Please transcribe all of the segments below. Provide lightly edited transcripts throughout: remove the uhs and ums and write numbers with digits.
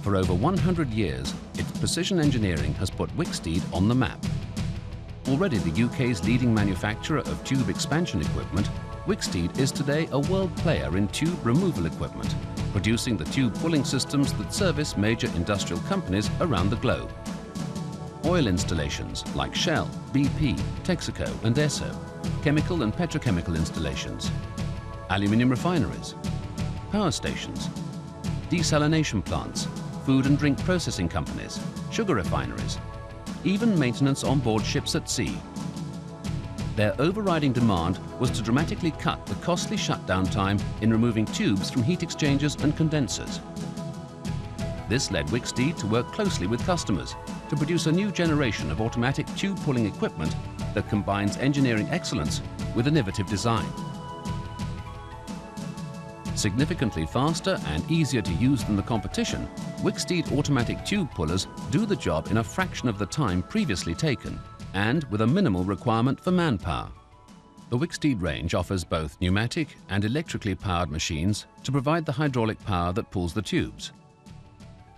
For over 100 years, its precision engineering has put Wicksteed on the map. Already the UK's leading manufacturer of tube expansion equipment, Wicksteed is today a world player in tube removal equipment, producing the tube pulling systems that service major industrial companies around the globe. Oil installations like Shell, BP, Texaco and Esso, chemical and petrochemical installations, aluminium refineries, power stations, desalination plants, food and drink processing companies, sugar refineries, even maintenance on board ships at sea. Their overriding demand was to dramatically cut the costly shutdown time in removing tubes from heat exchangers and condensers. This led Wicksteed to work closely with customers to produce a new generation of automatic tube pulling equipment that combines engineering excellence with innovative design. Significantly faster and easier to use than the competition, Wicksteed automatic tube pullers do the job in a fraction of the time previously taken and with a minimal requirement for manpower. The Wicksteed range offers both pneumatic and electrically powered machines to provide the hydraulic power that pulls the tubes.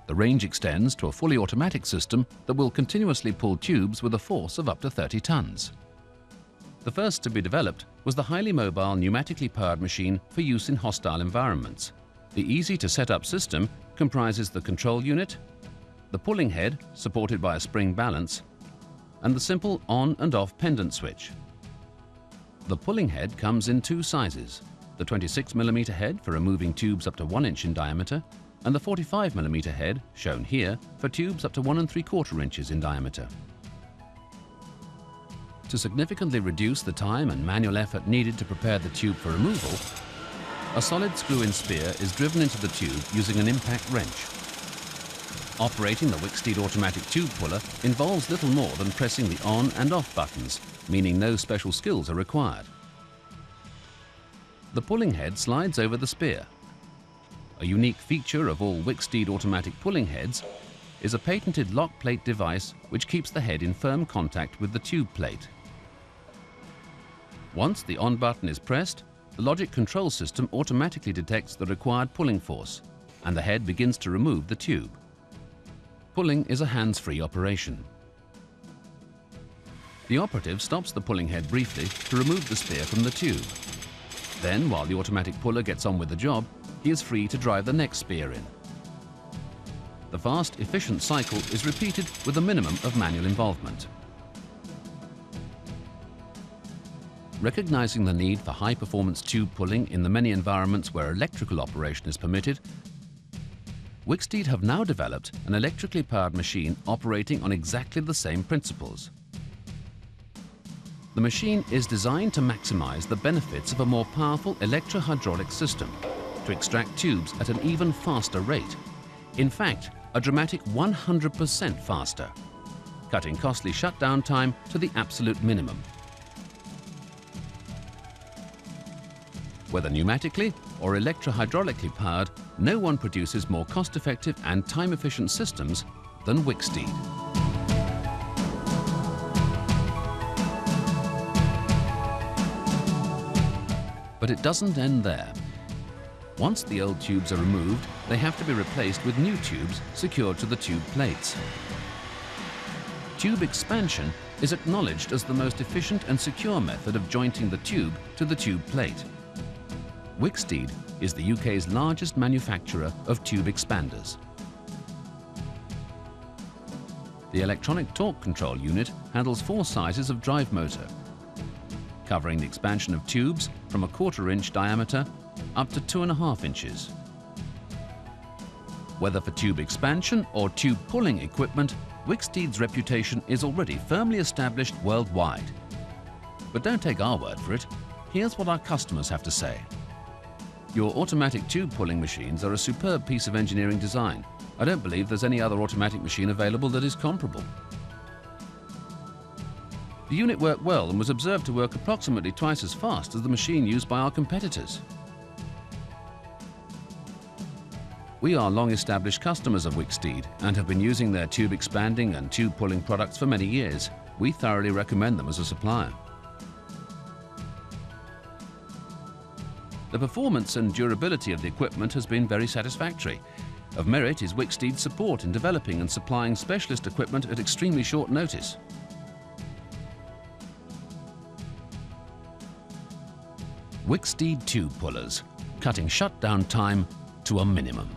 The range extends to a fully automatic system that will continuously pull tubes with a force of up to 30 tons. The first to be developed was the highly mobile pneumatically powered machine for use in hostile environments. The easy-to-set-up system comprises the control unit, the pulling head supported by a spring balance, and the simple on and off pendant switch. The pulling head comes in two sizes, the 26mm head for removing tubes up to 1 inch in diameter, and the 45mm head, shown here, for tubes up to 1 3/4 inches in diameter. To significantly reduce the time and manual effort needed to prepare the tube for removal, a solid screw-in spear is driven into the tube using an impact wrench. Operating the Wicksteed automatic tube puller involves little more than pressing the on and off buttons, meaning no special skills are required. The pulling head slides over the spear. A unique feature of all Wicksteed automatic pulling heads is a patented lock plate device which keeps the head in firm contact with the tube plate. Once the on button is pressed, the logic control system automatically detects the required pulling force, and the head begins to remove the tube. Pulling is a hands-free operation. The operative stops the pulling head briefly to remove the spear from the tube. Then, while the automatic puller gets on with the job, he is free to drive the next spear in. The fast, efficient cycle is repeated with a minimum of manual involvement. Recognizing the need for high-performance tube pulling in the many environments where electrical operation is permitted, Wicksteed have now developed an electrically powered machine operating on exactly the same principles. The machine is designed to maximize the benefits of a more powerful electro-hydraulic system to extract tubes at an even faster rate. In fact, a dramatic 100% faster, cutting costly shutdown time to the absolute minimum. Whether pneumatically or electro-hydraulically powered, no one produces more cost-effective and time-efficient systems than Wicksteed. But it doesn't end there. Once the old tubes are removed, they have to be replaced with new tubes secured to the tube plates. Tube expansion is acknowledged as the most efficient and secure method of jointing the tube to the tube plate. Wicksteed is the UK's largest manufacturer of tube expanders. The electronic torque control unit handles 4 sizes of drive motor, covering the expansion of tubes from a 1/4 inch diameter up to 2.5 inches. Whether for tube expansion or tube pulling equipment, Wicksteed's reputation is already firmly established worldwide. But don't take our word for it. Here's what our customers have to say. Your automatic tube pulling machines are a superb piece of engineering design. I don't believe there's any other automatic machine available that is comparable. The unit worked well and was observed to work approximately twice as fast as the machine used by our competitors. We are long-established customers of Wicksteed and have been using their tube expanding and tube pulling products for many years. We thoroughly recommend them as a supplier. The performance and durability of the equipment has been very satisfactory, Of merit is Wicksteed's support in developing and supplying specialist equipment at extremely short notice. Wicksteed tube pullers, cutting shutdown time to a minimum.